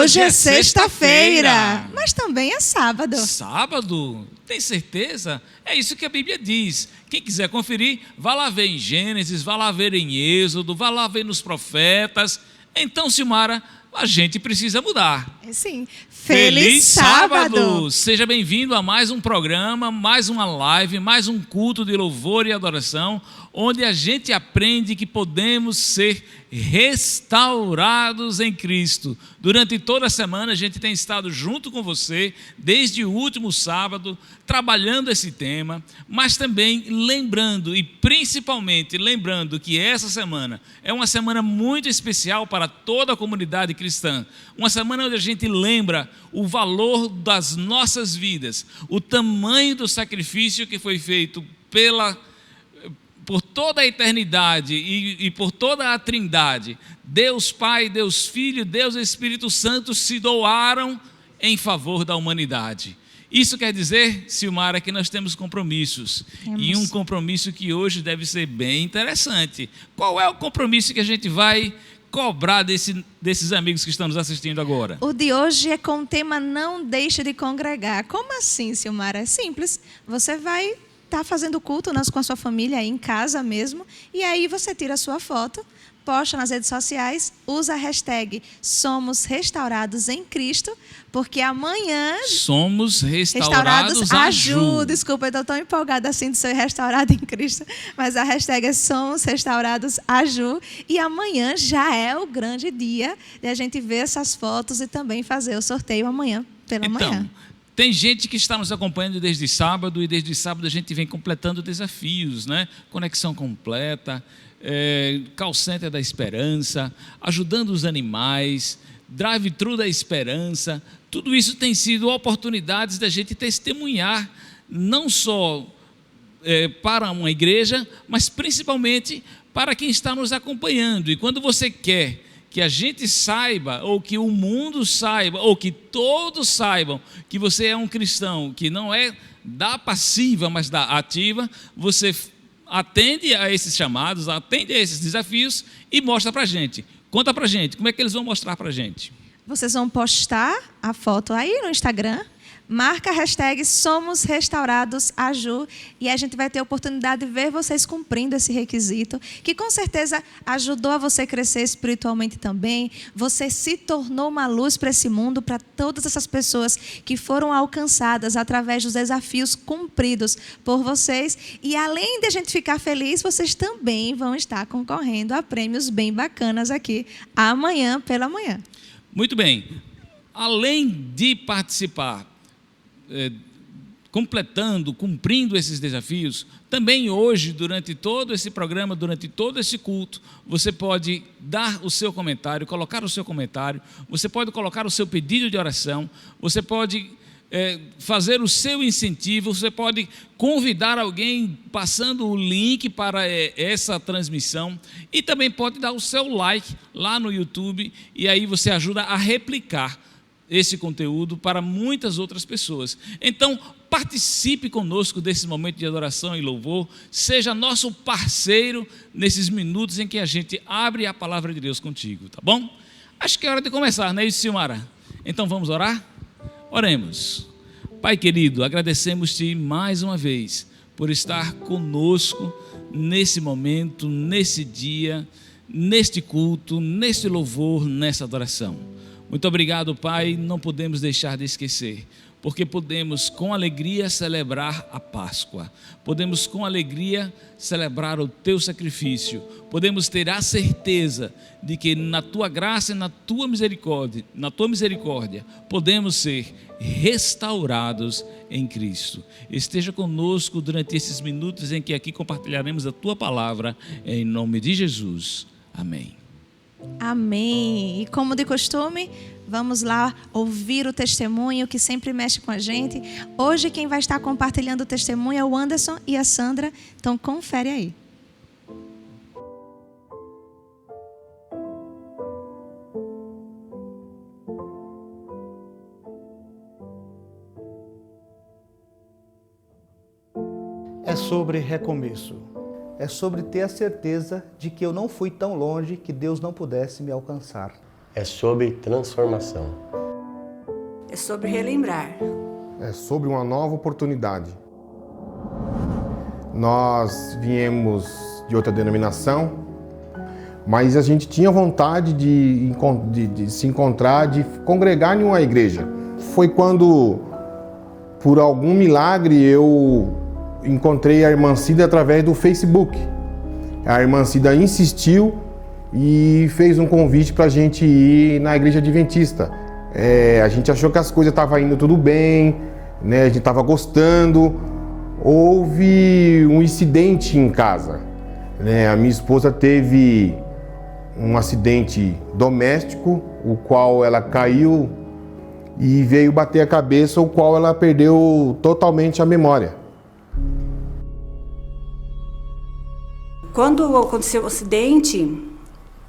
Hoje é sexta-feira, mas também é sábado. Sábado? Tem certeza? É isso que a Bíblia diz. Quem quiser conferir, vá lá ver em Gênesis, vá lá ver em Êxodo, vá lá ver nos profetas. Então, Silmara, a gente precisa mudar. É sim. Feliz sábado! Seja bem-vindo a mais um programa, mais uma live, mais um culto de louvor e adoração, onde a gente aprende que podemos ser restaurados em Cristo. Durante toda a semana a gente tem estado junto com você, desde o último sábado, trabalhando esse tema, mas também lembrando e principalmente lembrando que essa semana é uma semana muito especial para toda a comunidade cristã. Uma semana onde a gente lembra o valor das nossas vidas, o tamanho do sacrifício que foi feito por toda a eternidade e por toda a Trindade. Deus Pai, Deus Filho, Deus Espírito Santo se doaram em favor da humanidade. Isso quer dizer, Silmara, que nós temos compromissos. E um compromisso que hoje deve ser bem interessante. Qual é o compromisso que a gente vai cobrar desses amigos que estão nos assistindo agora? O de hoje é com o tema Não Deixe de Congregar. Como assim, Silmara? É simples. Você vai estar fazendo culto com a sua família aí em casa mesmo, e aí você tira a sua foto, posta nas redes sociais, usa a hashtag Somos Restaurados em Cristo, porque amanhã... Somos restaurados a Ju. Desculpa, eu estou tão empolgada assim de ser restaurado em Cristo, mas a hashtag é Somos Restaurados a Ju, e amanhã já é o grande dia de a gente ver essas fotos e também fazer o sorteio amanhã, pela manhã. Tem gente que está nos acompanhando desde sábado, e desde sábado a gente vem completando desafios, né? Conexão completa, call center da esperança, ajudando os animais, drive-thru da esperança. Tudo isso tem sido oportunidades da gente testemunhar, não só para uma igreja, mas principalmente para quem está nos acompanhando. E quando você quer que a gente saiba, ou que o mundo saiba, ou que todos saibam que você é um cristão, que não é da passiva, mas da ativa, você atende a esses chamados, atende a esses desafios e mostra para a gente. Conta para a gente, como é que eles vão mostrar para a gente? Vocês vão postar a foto aí no Instagram, marca a hashtag Somos Restaurados a Ju, e a gente vai ter a oportunidade de ver vocês cumprindo esse requisito, que com certeza ajudou a você crescer espiritualmente também. Você se tornou uma luz para esse mundo, para todas essas pessoas que foram alcançadas através dos desafios cumpridos por vocês. E além de a gente ficar feliz, vocês também vão estar concorrendo a prêmios bem bacanas aqui amanhã pela manhã. Muito bem. Além de participar, cumprindo esses desafios, também hoje, durante todo esse programa, durante todo esse culto, você pode dar o seu comentário, colocar o seu comentário, você pode colocar o seu pedido de oração, você pode fazer o seu incentivo, você pode convidar alguém passando o link para essa transmissão, e também pode dar o seu like lá no YouTube, e aí você ajuda a replicar esse conteúdo para muitas outras pessoas. Então, participe conosco desse momento de adoração e louvor, seja nosso parceiro nesses minutos em que a gente abre a palavra de Deus contigo, tá bom? Acho que é hora de começar, não é isso, Silmara? Então vamos orar? Oremos. Pai querido, agradecemos-te mais uma vez por estar conosco nesse momento, nesse dia, neste culto, neste louvor, nessa adoração. Muito obrigado, Pai, não podemos deixar de esquecer, porque podemos com alegria celebrar a Páscoa, podemos com alegria celebrar o Teu sacrifício, podemos ter a certeza de que na Tua graça e na Tua misericórdia, podemos ser restaurados em Cristo. Esteja conosco durante esses minutos em que aqui compartilharemos a Tua palavra, em nome de Jesus. Amém. Amém. E como de costume, vamos lá ouvir o testemunho que sempre mexe com a gente. Hoje quem vai estar compartilhando o testemunho é o Anderson e a Sandra. Então confere aí. É sobre recomeço. É sobre ter a certeza de que eu não fui tão longe que Deus não pudesse me alcançar. É sobre transformação. É sobre relembrar. É sobre uma nova oportunidade. Nós viemos de outra denominação, mas a gente tinha vontade de se encontrar, de congregar em uma igreja. Foi quando, por algum milagre, eu encontrei a irmã Cida através do Facebook. A irmã Cida insistiu e fez um convite para a gente ir na igreja adventista. A gente achou que as coisas estavam indo tudo bem, né? A gente estava gostando. Houve um incidente em casa, né? A minha esposa teve um acidente doméstico, o qual ela caiu e veio bater a cabeça, o qual ela perdeu totalmente a memória. Quando aconteceu o acidente,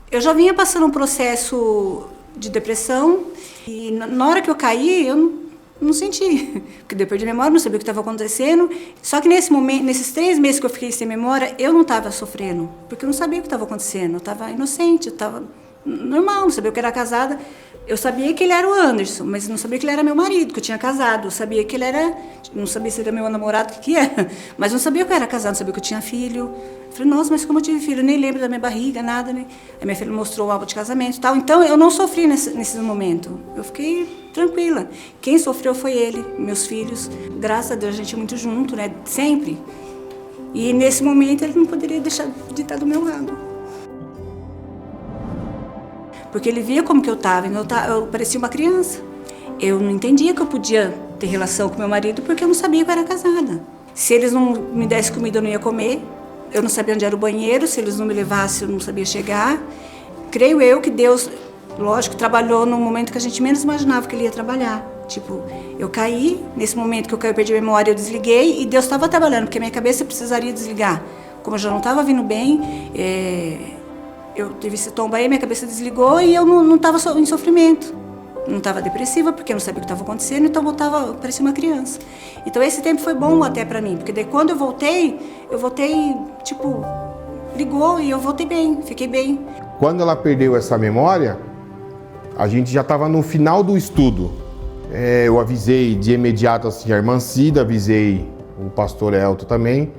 eu já vinha passando um processo de depressão e na hora que eu caí, eu não senti, porque eu perdi a memória, não sabia o que estava acontecendo. Só que nesse momento, nesses 3 meses que eu fiquei sem memória, eu não estava sofrendo, porque eu não sabia o que estava acontecendo. Eu estava inocente, eu estava normal, não sabia o que era casada. Eu sabia que ele era o Anderson, mas não sabia que ele era meu marido, que eu tinha casado. Eu sabia que ele era, não sabia se ele era meu namorado, o que era, mas não sabia que eu era casado, não sabia que eu tinha filho. Eu falei, nossa, mas como eu tive filho? Eu nem lembro da minha barriga, nada, né? Aí minha filha mostrou o álbum de casamento e tal. Então, eu não sofri nesse momento. Eu fiquei tranquila. Quem sofreu foi ele, meus filhos. Graças a Deus, a gente é muito junto, né? Sempre. E nesse momento, ele não poderia deixar de estar do meu lado. Porque ele via como que eu estava. Eu parecia uma criança. Eu não entendia que eu podia ter relação com meu marido porque eu não sabia que eu era casada. Se eles não me dessem comida, eu não ia comer. Eu não sabia onde era o banheiro, se eles não me levassem, eu não sabia chegar. Creio eu que Deus, lógico, trabalhou no momento que a gente menos imaginava que Ele ia trabalhar. Tipo, eu caí, nesse momento que eu caí, eu perdi a memória, eu desliguei, e Deus estava trabalhando, porque a minha cabeça precisaria desligar. Como eu já não estava vindo bem, eu tive esse tombo aí, minha cabeça desligou e eu não estava em sofrimento. Não estava depressiva, porque eu não sabia o que estava acontecendo, então eu parecia uma criança. Então esse tempo foi bom até para mim, porque daí quando eu voltei, tipo, ligou e eu voltei bem, fiquei bem. Quando ela perdeu essa memória, a gente já estava no final do estudo. Eu avisei de imediato assim, a irmã Cida, avisei o pastor Elton também,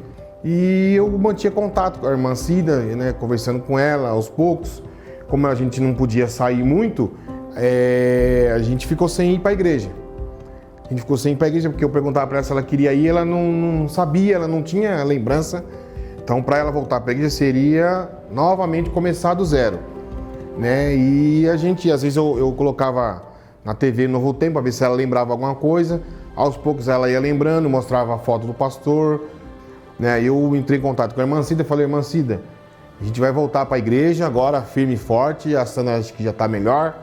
e eu mantinha contato com a irmã Cida, né, conversando com ela aos poucos. Como a gente não podia sair muito, a gente ficou sem ir para a igreja. A gente ficou sem ir para a igreja porque eu perguntava para ela se ela queria ir, ela não sabia, ela não tinha lembrança. Então, para ela voltar para a igreja seria novamente começar do zero, né? E a gente, às vezes eu colocava na TV Novo Tempo para ver se ela lembrava alguma coisa. Aos poucos ela ia lembrando, mostrava a foto do pastor, né? Eu entrei em contato com a irmã Cida e falei, irmã Cida, a gente vai voltar para a igreja agora firme e forte, a Sandra acho que já está melhor.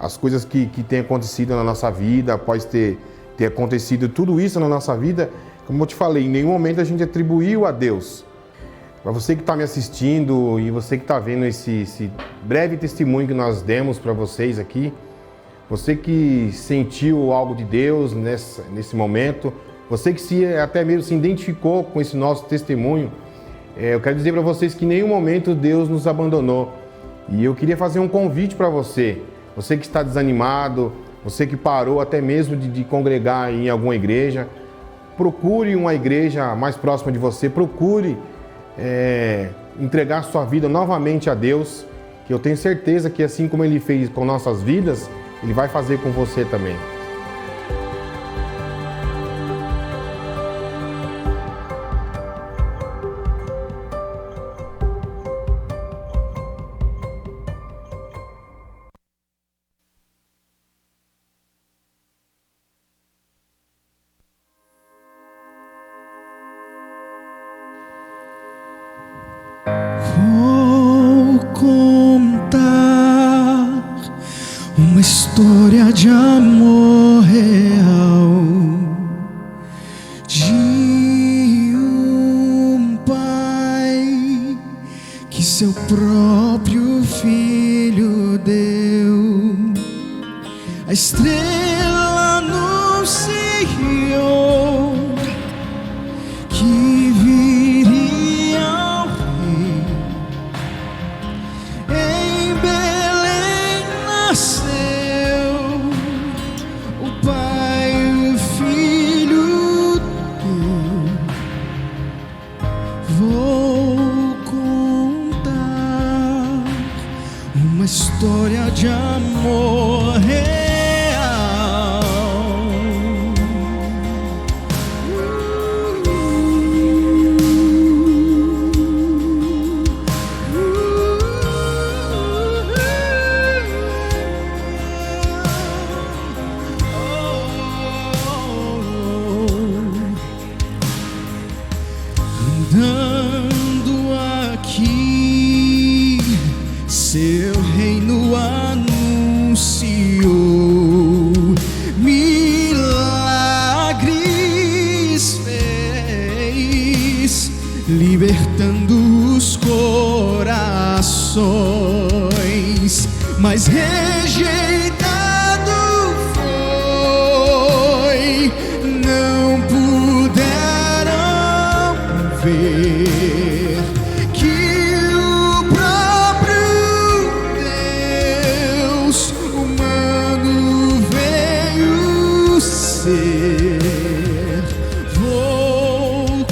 As coisas que têm acontecido na nossa vida, após ter acontecido tudo isso na nossa vida, como eu te falei, em nenhum momento a gente atribuiu a Deus. Para você que está me assistindo e você que está vendo esse breve testemunho que nós demos para vocês aqui, você que sentiu algo de Deus nesse momento, você que até mesmo se identificou com esse nosso testemunho, eu quero dizer para vocês que em nenhum momento Deus nos abandonou. E eu queria fazer um convite para você que está desanimado, você que parou até mesmo de congregar em alguma igreja, procure uma igreja mais próxima de você, procure entregar sua vida novamente a Deus, que eu tenho certeza que assim como Ele fez com nossas vidas, Ele vai fazer com você também. Vou contar uma história de amor real, de um pai que seu próprio filho deu. A estrela anunciou que viria o rei em Belém. vou contar uma história de amor real. Andando aqui, seu reino anunciou, milagres fez, libertando os corações, mas rejeitado foi, não puderam ver que o próprio Deus humano veio ser. Vou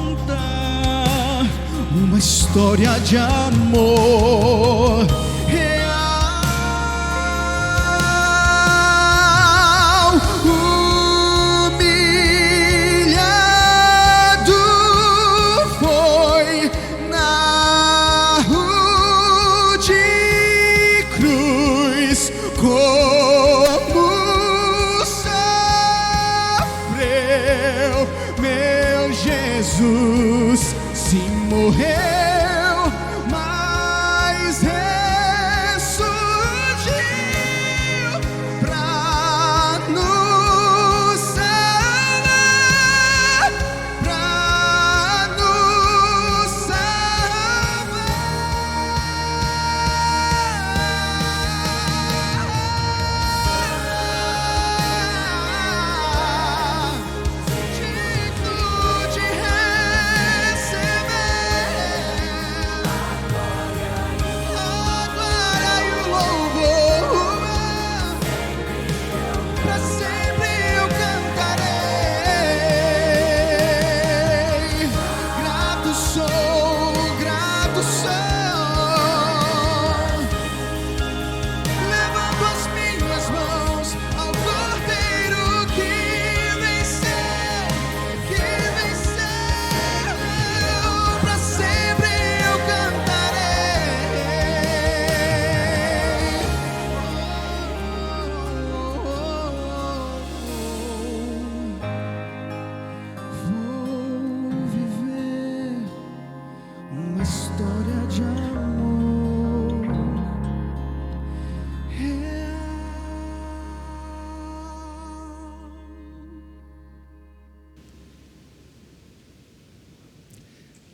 contar uma história de amor real. Humilhado foi na rude cruz, como sofreu meu Jesus. Se morreu, mas ressurgiu pra nos salvar, pra nos salvar. Digno de receber a glória e o louvor. Pra sempre eu cantarei. Grato sou, grato sou. Levando as minhas mãos ao Cordeiro que venceu, pra sempre eu cantarei. Vou viver uma história de amor real.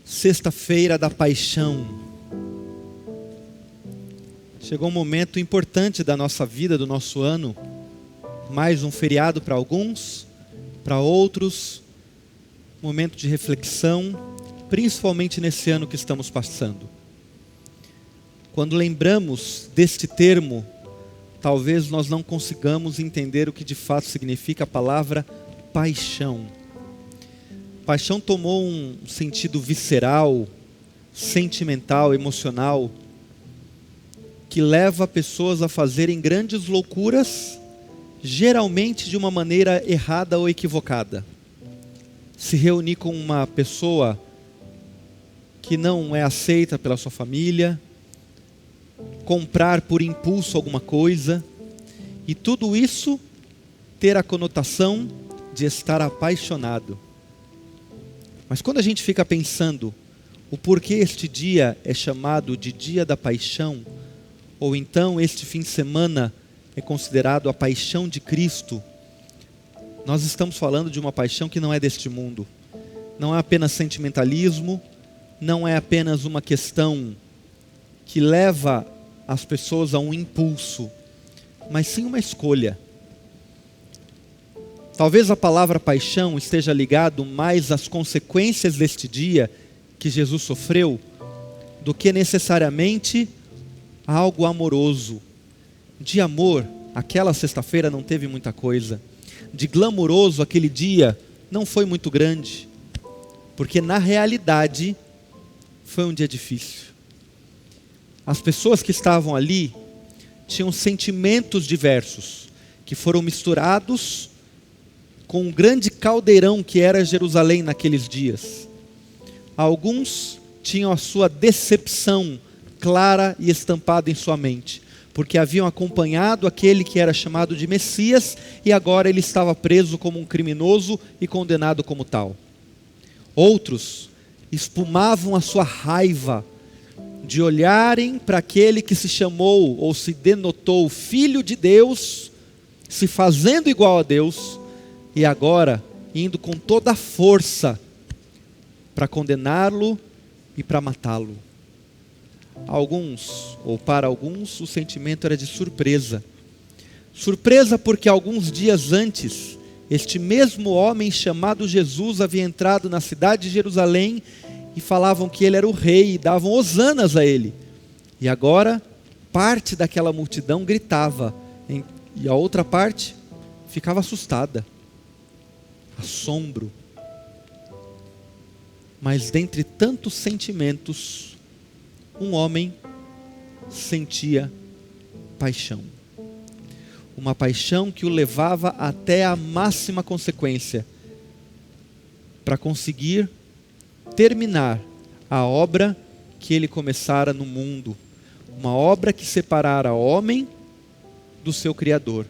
Sexta-feira da Paixão. Chegou um momento importante da nossa vida, do nosso ano. Mais um feriado para alguns, para outros, momento de reflexão, principalmente nesse ano que estamos passando. Quando lembramos deste termo, talvez nós não consigamos entender o que de fato significa a palavra paixão. Paixão tomou um sentido visceral, sentimental, emocional, que leva pessoas a fazerem grandes loucuras, geralmente de uma maneira errada ou equivocada. Se reunir com uma pessoa que não é aceita pela sua família, comprar por impulso alguma coisa, e tudo isso ter a conotação de estar apaixonado. Mas quando a gente fica pensando o porquê este dia é chamado de Dia da Paixão, ou então este fim de semana é considerado a paixão de Cristo, nós estamos falando de uma paixão que não é deste mundo. Não é apenas sentimentalismo, não é apenas uma questão que leva as pessoas a um impulso, mas sim uma escolha. Talvez a palavra paixão esteja ligado mais às consequências deste dia que Jesus sofreu, do que necessariamente a algo amoroso. De amor, aquela sexta-feira não teve muita coisa. De glamouroso, aquele dia não foi muito grande. porque na realidade foi um dia difícil. As pessoas que estavam ali tinham sentimentos diversos, que foram misturados com um grande caldeirão que era Jerusalém naqueles dias. Alguns tinham a sua decepção clara e estampada em sua mente, porque haviam acompanhado aquele que era chamado de Messias e agora ele estava preso como um criminoso e condenado como tal. Outros espumavam a sua raiva de olharem para aquele que se chamou ou se denotou Filho de Deus, se fazendo igual a Deus, e agora indo com toda a força para condená-lo e para matá-lo. Alguns, ou para alguns, o sentimento era de surpresa. Surpresa porque alguns dias antes, este mesmo homem chamado Jesus havia entrado na cidade de Jerusalém e falavam que ele era o rei e davam hosanas a ele. E agora, parte daquela multidão gritava, e a outra parte ficava assustada. Assombro. Mas dentre tantos sentimentos, um homem sentia paixão. Uma paixão que o levava até a máxima consequência para conseguir terminar a obra que ele começara no mundo. Uma obra que separara o homem do seu Criador.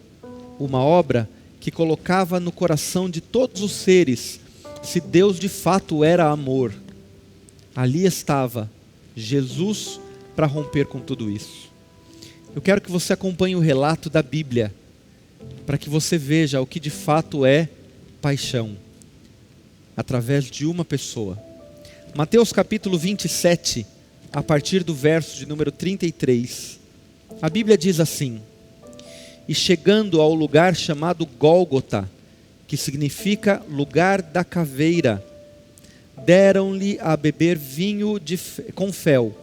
Uma obra que colocava no coração de todos os seres se Deus de fato era amor. Ali estava Jesus para romper com tudo isso. Eu quero que você acompanhe o relato da Bíblia, para que você veja o que de fato é paixão, através de uma pessoa. Mateus capítulo 27, a partir do verso de número 33. A Bíblia diz assim: E chegando ao lugar chamado Gólgota, que significa lugar da caveira, deram-lhe a beber vinho com fel.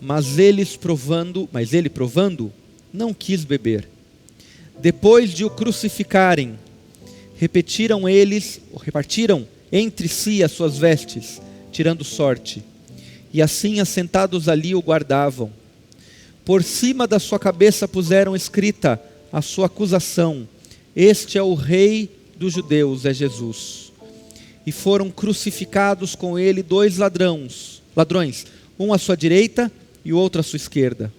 Mas ele provando, não quis beber. Depois de o crucificarem, repartiram entre si as suas vestes, tirando sorte. E assim, assentados ali, o guardavam. Por cima da sua cabeça puseram escrita a sua acusação: Este é o Rei dos Judeus, é Jesus. E foram crucificados com ele 2 ladrões, um à sua direita e o outro à sua esquerda.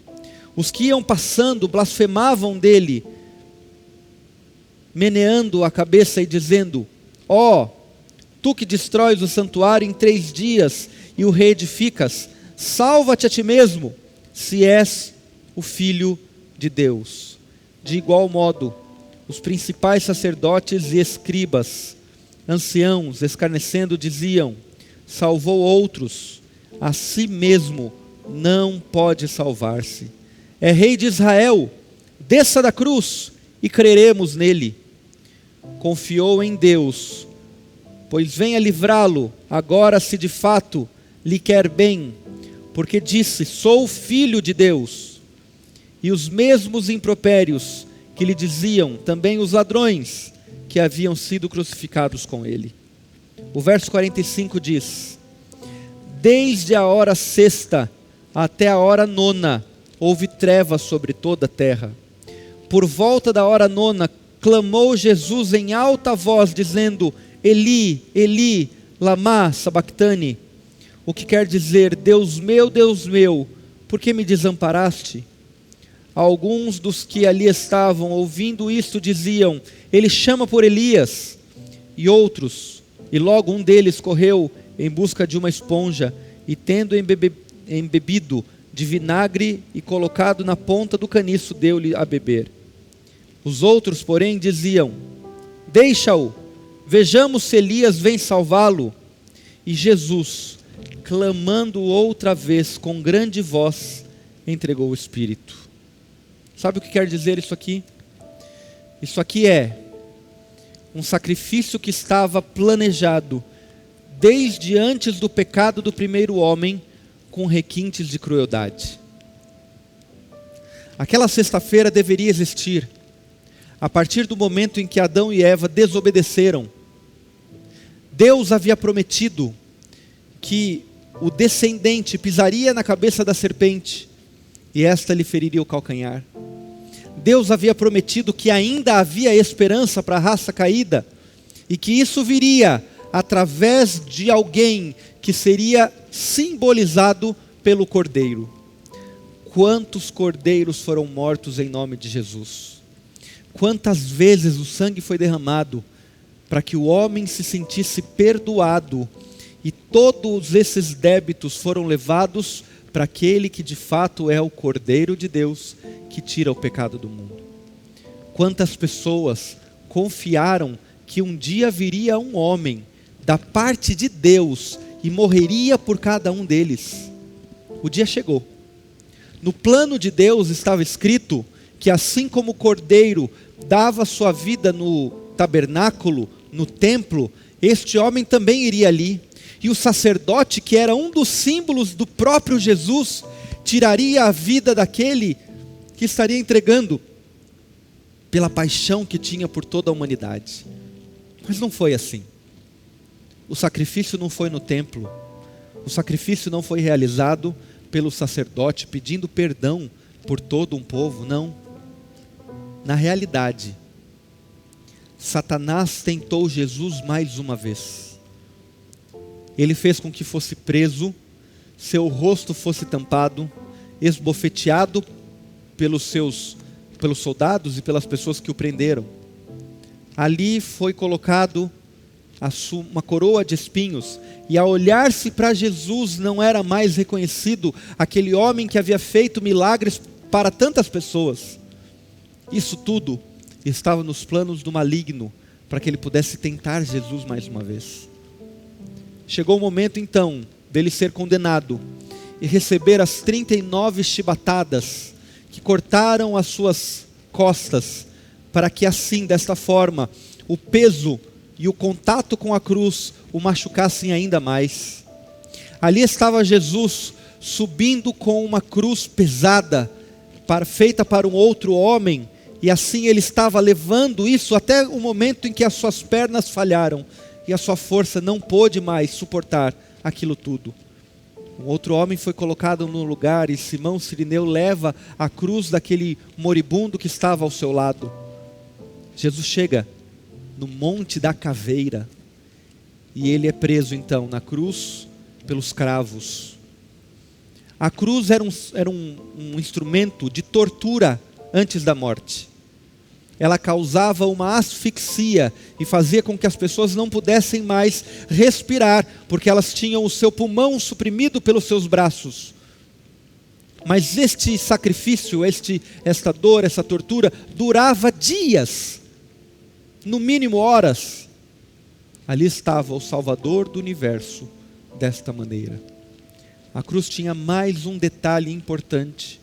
Os que iam passando blasfemavam dele, meneando a cabeça e dizendo: Ó, tu que destróis o santuário em 3 dias e o reedificas, salva-te a ti mesmo, se és o Filho de Deus. De igual modo, os principais sacerdotes e escribas, anciãos, escarnecendo, diziam: Salvou outros, a si mesmo não pode salvar-se. É Rei de Israel, desça da cruz e creremos nele. Confiou em Deus, pois venha livrá-lo agora, se de fato lhe quer bem, porque disse: Sou filho de Deus. E os mesmos impropérios que lhe diziam também os ladrões que haviam sido crucificados com ele. O verso 45 diz: Desde a hora 6ª até a hora 9ª houve trevas sobre toda a terra. Por volta da hora 9ª clamou Jesus em alta voz, dizendo: Eli, Eli, lama sabactani, o que quer dizer: Deus meu, por que me desamparaste? Alguns dos que ali estavam, ouvindo isto, diziam: Ele chama por Elias. E logo um deles correu em busca de uma esponja, e tendo embebido de vinagre e colocado na ponta do caniço, deu-lhe a beber. Os outros, porém, diziam: Deixa-o, vejamos se Elias vem salvá-lo. E Jesus, clamando outra vez com grande voz, entregou o Espírito. Sabe o que quer dizer isso aqui? Isso aqui é um sacrifício que estava planejado desde antes do pecado do primeiro homem, com requintes de crueldade. Aquela sexta-feira deveria existir a partir do momento em que Adão e Eva desobedeceram. Deus havia prometido que o descendente pisaria na cabeça da serpente e esta lhe feriria o calcanhar. Deus havia prometido que ainda havia esperança para a raça caída e que isso viria através de alguém que seria simbolizado pelo Cordeiro. Quantos cordeiros foram mortos em nome de Jesus? Quantas vezes o sangue foi derramado para que o homem se sentisse perdoado e todos esses débitos foram levados para aquele que de fato é o Cordeiro de Deus que tira o pecado do mundo. Quantas pessoas confiaram que um dia viria um homem da parte de Deus e morreria por cada um deles. O dia chegou. No plano de Deus estava escrito que assim como o Cordeiro dava sua vida no tabernáculo, no templo, este homem também iria ali. E o sacerdote, que era um dos símbolos do próprio Jesus, tiraria a vida daquele que estaria entregando pela paixão que tinha por toda a humanidade. Mas não foi assim. O sacrifício não foi no templo. O sacrifício não foi realizado pelo sacerdote pedindo perdão por todo um povo, não. Na realidade, Satanás tentou Jesus mais uma vez. Ele fez com que fosse preso, seu rosto fosse tampado, esbofeteado pelos soldados e pelas pessoas que o prenderam. Ali foi colocado uma coroa de espinhos, e ao olhar-se para Jesus não era mais reconhecido aquele homem que havia feito milagres para tantas pessoas. Isso tudo estava nos planos do maligno, para que ele pudesse tentar Jesus mais uma vez. Chegou o momento então dele ser condenado e receber as 39 chibatadas que cortaram as suas costas, para que assim, desta forma, o peso e o contato com a cruz o machucassem ainda mais. Ali estava Jesus subindo com uma cruz pesada, feita para um outro homem, e assim ele estava levando isso até o momento em que as suas pernas falharam e a sua força não pôde mais suportar aquilo tudo. Um outro homem foi colocado no lugar e Simão Cirineu leva a cruz daquele moribundo que estava ao seu lado. Jesus chega no Monte da Caveira e ele é preso então na cruz pelos cravos. A cruz era um instrumento de tortura antes da morte. Ela causava uma asfixia e fazia com que as pessoas não pudessem mais respirar, porque elas tinham o seu pulmão suprimido pelos seus braços. Mas este sacrifício, esta dor, essa tortura, durava dias, no mínimo horas. Ali estava o Salvador do universo, desta maneira. A cruz tinha mais um detalhe importante.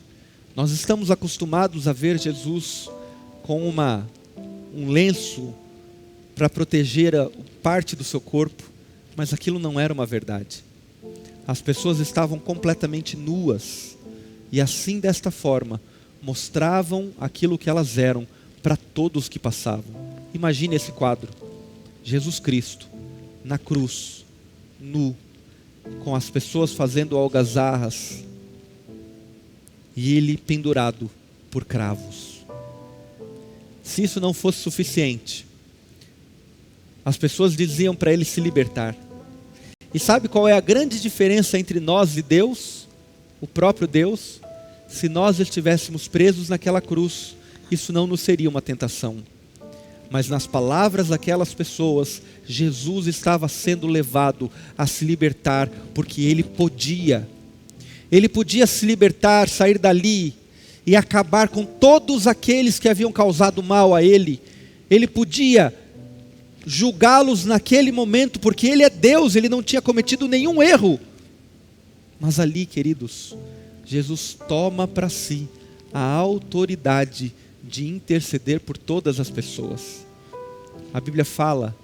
Nós estamos acostumados a ver Jesus com um lenço para proteger parte do seu corpo, mas aquilo não era uma verdade. As pessoas estavam completamente nuas, e assim, desta forma, mostravam aquilo que elas eram para todos que passavam. Imagine esse quadro: Jesus Cristo na cruz, nu, com as pessoas fazendo algazarras, e ele pendurado por cravos. Se isso não fosse suficiente, as pessoas diziam para ele se libertar. E sabe qual é a grande diferença entre nós e Deus? O próprio Deus. Se nós estivéssemos presos naquela cruz, isso não nos seria uma tentação. Mas nas palavras daquelas pessoas, Jesus estava sendo levado a se libertar, porque ele podia. Ele podia se libertar, sair dali e acabar com todos aqueles que haviam causado mal a ele. Ele podia julgá-los naquele momento, porque ele é Deus, ele não tinha cometido nenhum erro. Mas ali, queridos, Jesus toma para si a autoridade de interceder por todas as pessoas. A Bíblia fala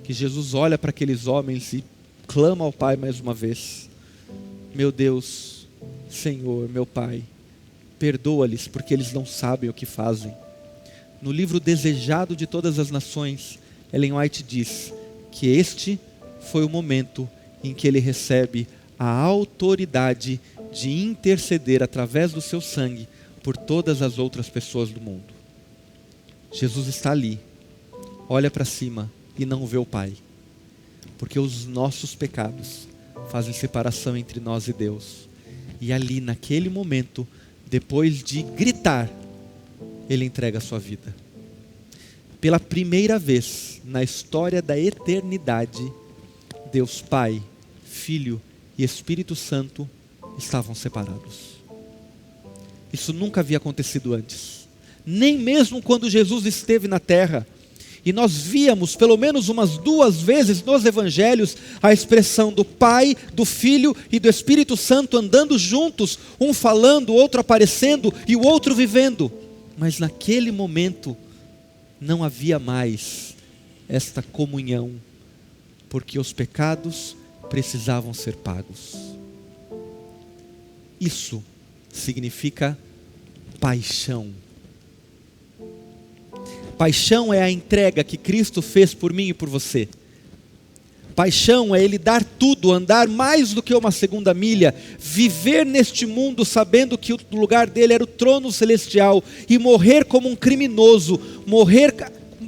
que Jesus olha para aqueles homens e clama ao Pai mais uma vez: meu Deus, Senhor, meu Pai, perdoa-lhes, porque eles não sabem o que fazem. No livro Desejado de Todas as Nações, Ellen White diz que este foi o momento em que ele recebe a autoridade de interceder através do seu sangue por todas as outras pessoas do mundo. Jesus está ali, olha para cima e não vê o Pai, porque os nossos pecados fazem separação entre nós e Deus. E ali, naquele momento, depois de gritar, ele entrega a sua vida. Pela primeira vez na história da eternidade, Deus Pai, Filho e Espírito Santo estavam separados. Isso nunca havia acontecido antes, nem mesmo quando Jesus esteve na terra. E nós víamos pelo menos umas 2 vezes nos evangelhos a expressão do Pai, do Filho e do Espírito Santo andando juntos, um falando, o outro aparecendo e o outro vivendo. Mas naquele momento não havia mais esta comunhão, porque os pecados precisavam ser pagos. Isso significa paixão. Paixão é a entrega que Cristo fez por mim e por você. Paixão é Ele dar tudo, andar mais do que uma segunda milha, viver neste mundo sabendo que o lugar dele era o trono celestial e morrer como um criminoso, morrer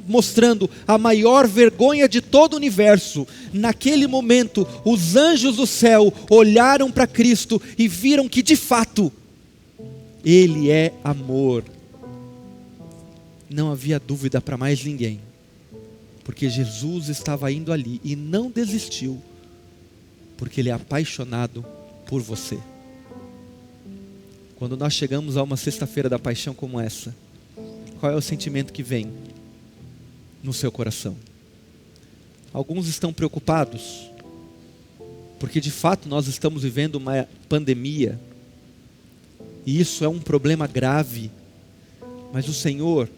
mostrando a maior vergonha de todo o universo. Naquele momento, os anjos do céu olharam para Cristo e viram que de fato Ele é amor. Não havia dúvida para mais ninguém, porque Jesus estava indo ali e não desistiu, porque Ele é apaixonado por você. Quando nós chegamos a uma sexta-feira da paixão como essa, qual é o sentimento que vem no seu coração? Alguns estão preocupados, porque de fato nós estamos vivendo uma pandemia, e isso é um problema grave, mas o Senhor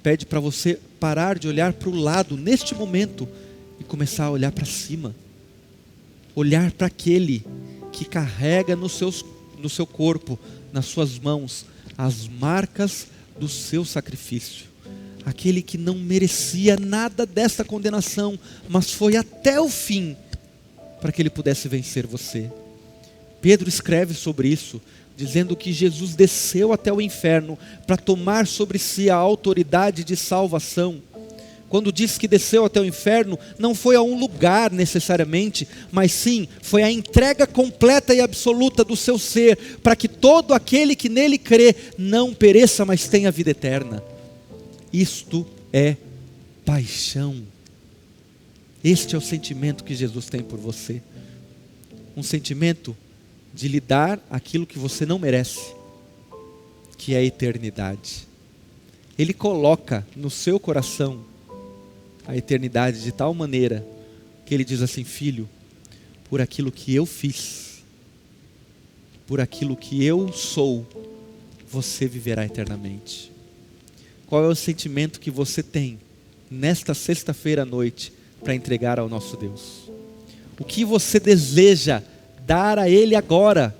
pede para você parar de olhar para o lado neste momento e começar a olhar para cima. Olhar para aquele que carrega no seu corpo, nas suas mãos, as marcas do seu sacrifício. Aquele que não merecia nada desta condenação, mas foi até o fim para que ele pudesse vencer você. Pedro escreve sobre isso, dizendo que Jesus desceu até o inferno para tomar sobre si a autoridade de salvação. Quando diz que desceu até o inferno, não foi a um lugar necessariamente, mas sim, foi a entrega completa e absoluta do seu ser, para que todo aquele que nele crê não pereça, mas tenha vida eterna. Isto é paixão. Este é o sentimento que Jesus tem por você. Um sentimento de lhe dar aquilo que você não merece, que é a eternidade. Ele coloca no seu coração a eternidade de tal maneira que ele diz assim: filho, por aquilo que eu fiz, por aquilo que eu sou, você viverá eternamente. Qual é o sentimento que você tem nesta sexta-feira à noite para entregar ao nosso Deus? O que você deseja dar a Ele agora,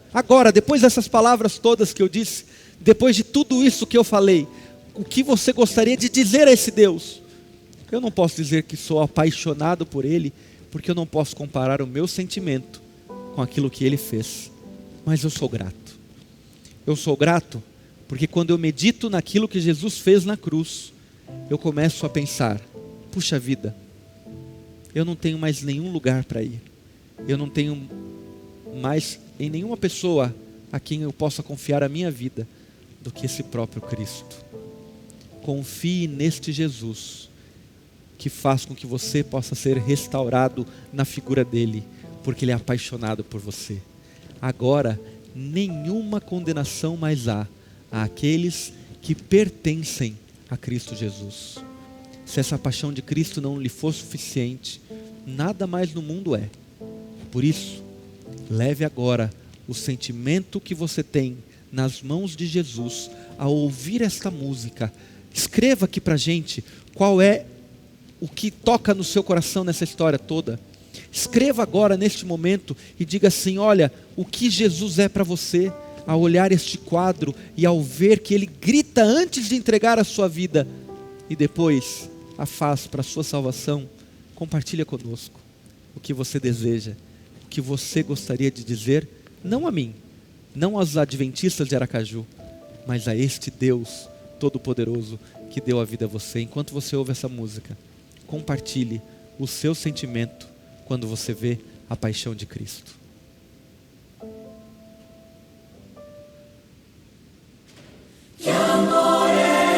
depois dessas palavras todas que eu disse, depois de tudo isso que eu falei, o que você gostaria de dizer a esse Deus? Eu não posso dizer que sou apaixonado por Ele, porque eu não posso comparar o meu sentimento com aquilo que Ele fez, mas eu sou grato. Eu sou grato porque quando eu medito naquilo que Jesus fez na cruz, eu começo a pensar: puxa vida, eu não tenho mais nenhum lugar para ir, eu não tenho mais em nenhuma pessoa a quem eu possa confiar a minha vida do que esse próprio Cristo. Confie neste Jesus, que faz com que você possa ser restaurado na figura dele, porque ele é apaixonado por você. Agora, nenhuma condenação mais há àqueles que pertencem a Cristo Jesus. Se essa paixão de Cristo não lhe for suficiente, nada mais no mundo é. Por isso, leve agora o sentimento que você tem nas mãos de Jesus ao ouvir esta música. Escreva aqui pra gente qual é o que toca no seu coração nessa história toda. Escreva agora neste momento e diga assim: olha, o que Jesus é para você ao olhar este quadro e ao ver que Ele grita antes de entregar a sua vida e depois a faz para a sua salvação. Compartilha conosco o que você deseja, o que você gostaria de dizer, não a mim, não aos adventistas de Aracaju, mas a este Deus Todo-Poderoso que deu a vida a você. Enquanto você ouve essa música, compartilhe o seu sentimento quando você vê a paixão de Cristo. Que amor é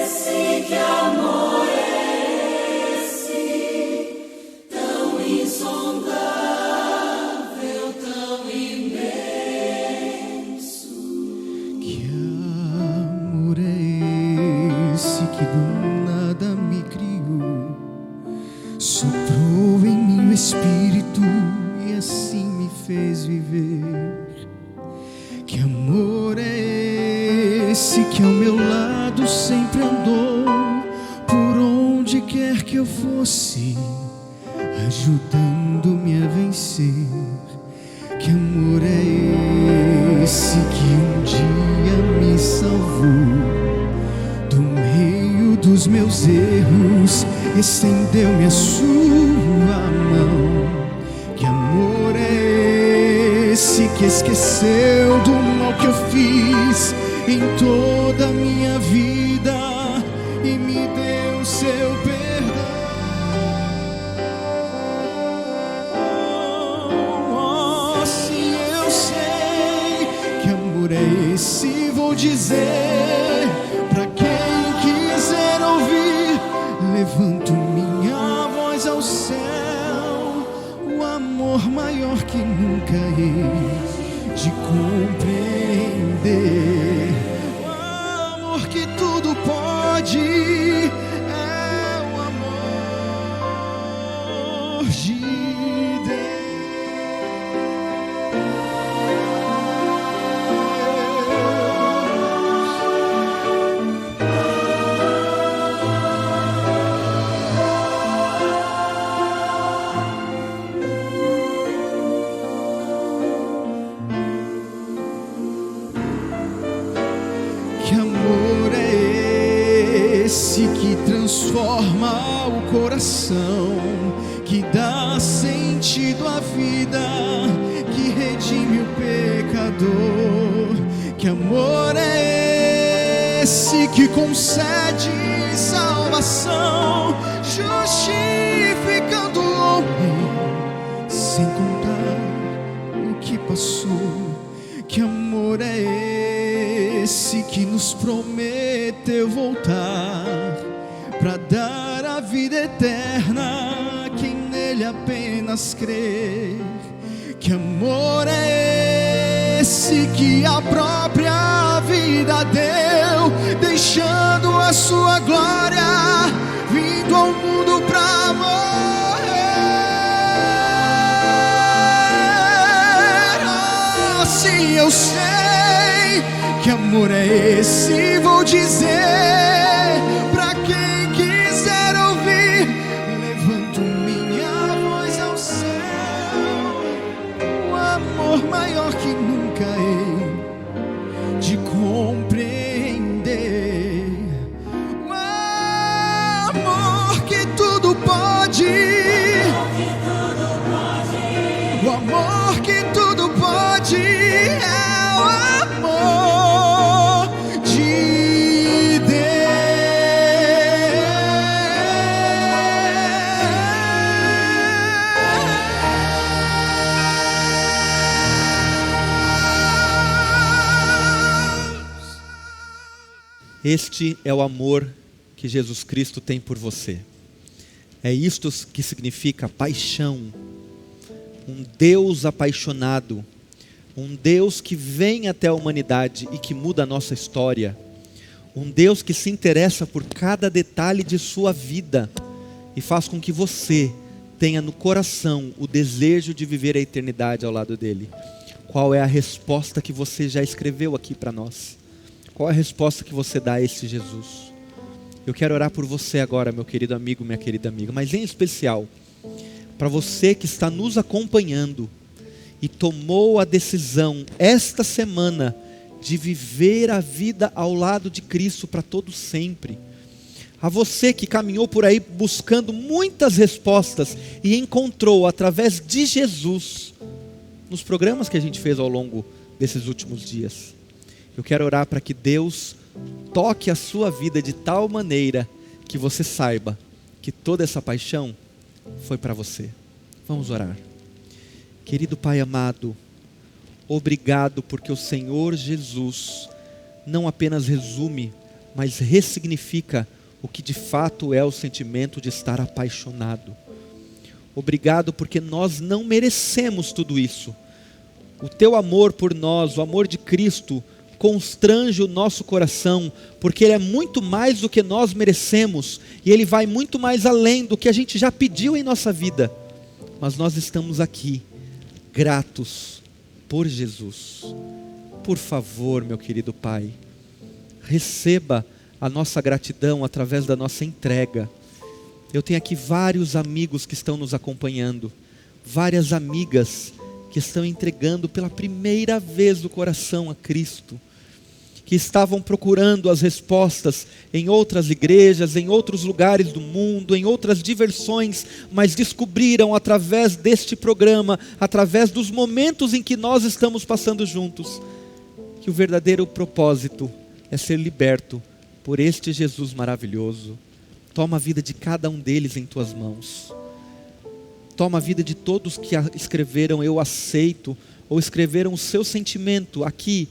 esse? Que amor é esse? Tão insondável, tão imenso. Que amor é esse que do nada me criou? Soprou em mim o Espírito e assim me fez viver. Que amor é esse que ao meu lado sempre andou, por onde quer que eu fosse, ajudando-me a vencer. Que amor é esse que um dia me salvou do meio dos meus erros, estendeu-me a sua mão. Que amor é esse que esqueceu do mal que eu fiz em toda a minha vida e me deu seu perdão? Oh, se eu sei que amor é esse, vou dizer pra quem quiser ouvir. Levanto minha voz ao céu, o amor maior que nunca hei de compreender. O amor que tudo pode, é o amor de que transforma o coração, que dá sentido à vida, que redime o pecador. Que amor é esse que concede salvação, justificando o homem sem contar o que passou. Que amor é esse que nos prometeu voltar para dar a vida eterna a quem nele apenas crer. Que amor é esse que a própria vida deu, deixando a sua glória, vindo ao mundo para morrer. Oh, sim, eu sei que amor é esse, vou dizer pra quem quiser ouvir. Levanto minha voz ao céu, o amor maior que nunca hei de compreender. O amor que tudo pode, o amor que tudo pode, é o amor de Deus. Este é o amor que Jesus Cristo tem por você. É isto que significa paixão. Um Deus apaixonado, um Deus que vem até a humanidade e que muda a nossa história, um Deus que se interessa por cada detalhe de sua vida e faz com que você tenha no coração o desejo de viver a eternidade ao lado dele. Qual é a resposta que você já escreveu aqui para nós? Qual é a resposta que você dá a esse Jesus? Eu quero orar por você agora, meu querido amigo, minha querida amiga, mas em especial para você que está nos acompanhando e tomou a decisão esta semana de viver a vida ao lado de Cristo para todo sempre. A você que caminhou por aí buscando muitas respostas e encontrou através de Jesus, nos programas que a gente fez ao longo desses últimos dias. Eu quero orar para que Deus toque a sua vida de tal maneira que você saiba que toda essa paixão foi para você. Vamos orar. Querido Pai amado, obrigado porque o Senhor Jesus não apenas resume, mas ressignifica o que de fato é o sentimento de estar apaixonado. Obrigado porque nós não merecemos tudo isso. O teu amor por nós, o amor de Cristo, constrange o nosso coração, porque Ele é muito mais do que nós merecemos, e Ele vai muito mais além do que a gente já pediu em nossa vida. Mas nós estamos aqui, gratos por Jesus. Por favor, meu querido Pai, receba a nossa gratidão através da nossa entrega. Eu tenho aqui vários amigos que estão nos acompanhando, várias amigas que estão entregando pela primeira vez o coração a Cristo, que estavam procurando as respostas em outras igrejas, em outros lugares do mundo, em outras diversões, mas descobriram através deste programa, através dos momentos em que nós estamos passando juntos, que o verdadeiro propósito é ser liberto por este Jesus maravilhoso. Toma a vida de cada um deles em tuas mãos. Toma a vida de todos que escreveram eu aceito, ou escreveram o seu sentimento aqui,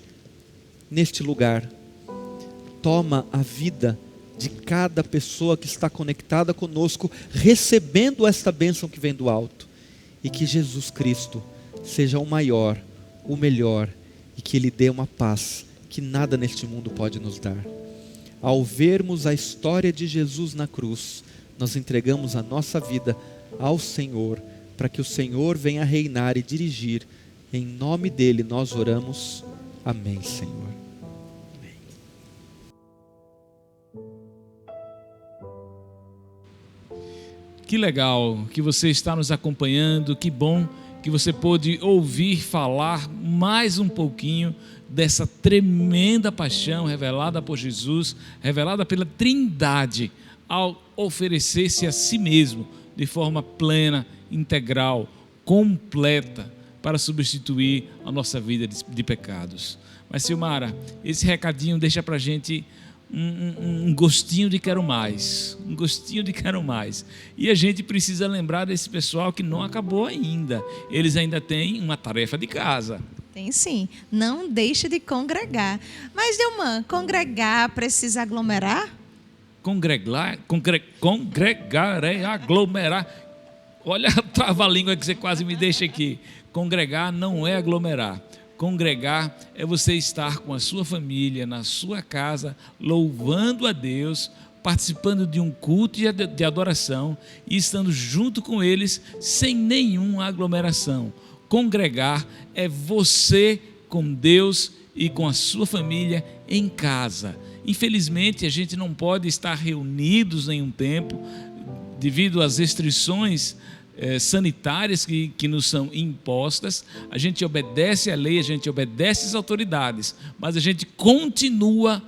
neste lugar. Toma a vida de cada pessoa que está conectada conosco, recebendo esta bênção que vem do alto. E que Jesus Cristo seja o maior, o melhor, e que Ele dê uma paz que nada neste mundo pode nos dar. Ao vermos a história de Jesus na cruz, nós entregamos a nossa vida ao Senhor, para que o Senhor venha reinar e dirigir. Em nome dEle nós oramos. Amém, Senhor. Amém. Que legal que você está nos acompanhando, que bom que você pôde ouvir falar mais um pouquinho dessa tremenda paixão revelada por Jesus, revelada pela Trindade, ao oferecer-se a si mesmo de forma plena, integral, completa, para substituir a nossa vida de pecados. Mas, Silmara, esse recadinho deixa para a gente um gostinho de quero mais, um gostinho de quero mais. E a gente precisa lembrar desse pessoal que não acabou ainda. Eles ainda têm uma tarefa de casa. Tem sim, não deixe de congregar. Mas, Dilman, congregar precisa aglomerar? Congregar é aglomerar. Olha a trava-língua que você quase me deixa aqui. Congregar não é aglomerar. Congregar é você estar com a sua família, na sua casa, louvando a Deus, participando de um culto de adoração e estando junto com eles sem nenhuma aglomeração. Congregar é você com Deus e com a sua família em casa. Infelizmente, a gente não pode estar reunidos em um tempo devido às restrições sanitárias que nos são impostas. A gente obedece à lei, a gente obedece às autoridades, mas a gente continua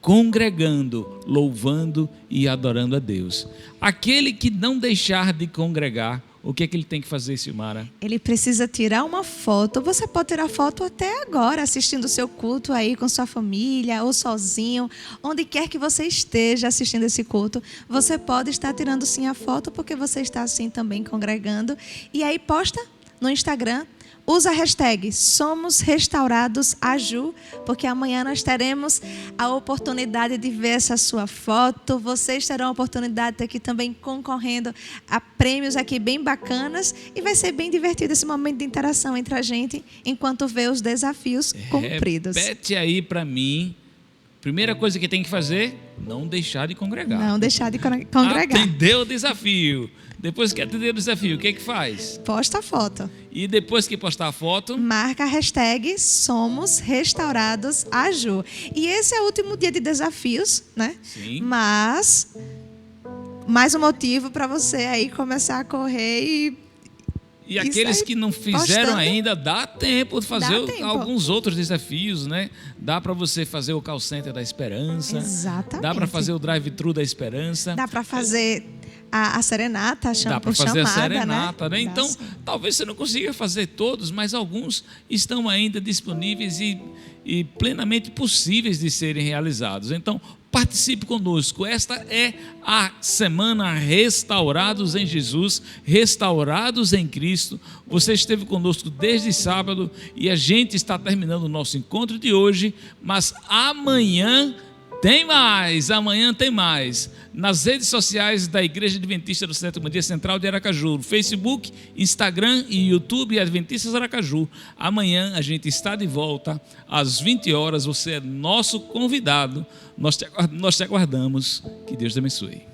congregando, louvando e adorando a Deus. Aquele que não deixar de congregar, o que é que ele tem que fazer, Silmara? Ele precisa tirar uma foto. Você pode tirar foto até agora, assistindo o seu culto aí com sua família ou sozinho, onde quer que você esteja assistindo esse culto. Você pode estar tirando sim a foto, porque você está assim também congregando. E aí posta no Instagram. Usa a hashtag SomosRestauradosaJu, porque amanhã nós teremos a oportunidade de ver essa sua foto. Vocês terão a oportunidade de estar aqui também concorrendo a prêmios aqui bem bacanas. E vai ser bem divertido esse momento de interação entre a gente, enquanto vê os desafios cumpridos. Repete aí para mim. Primeira coisa que tem que fazer, não deixar de congregar. Não deixar de congregar. Atender o desafio. Depois que atender o desafio, o que é que faz? Posta a foto. E depois que postar a foto, marca a hashtag SomosRestauradosaJu. E esse é o último dia de desafios, né? Sim. Mas mais um motivo para você aí começar a correr E aqueles que não fizeram ainda, dá tempo de fazer alguns outros desafios, né? Dá para você fazer o call center da esperança. Exatamente. Dá para fazer o drive-thru da esperança. Dá para fazer a serenata, dá para fazer chamada, a serenata, né? Então, sim. talvez você não consiga fazer todos, mas alguns estão ainda disponíveis e plenamente possíveis de serem realizados. Então, participe conosco. Esta é a semana Restaurados em Jesus, Restaurados em Cristo. Você esteve conosco desde sábado e a gente está terminando o nosso encontro de hoje, mas amanhã tem mais. Nas redes sociais da Igreja Adventista do Sétimo Dia Central de Aracaju, Facebook, Instagram e YouTube Adventistas Aracaju. Amanhã a gente está de volta às 20 horas. Você é nosso convidado. Nós te aguardamos. Que Deus te abençoe.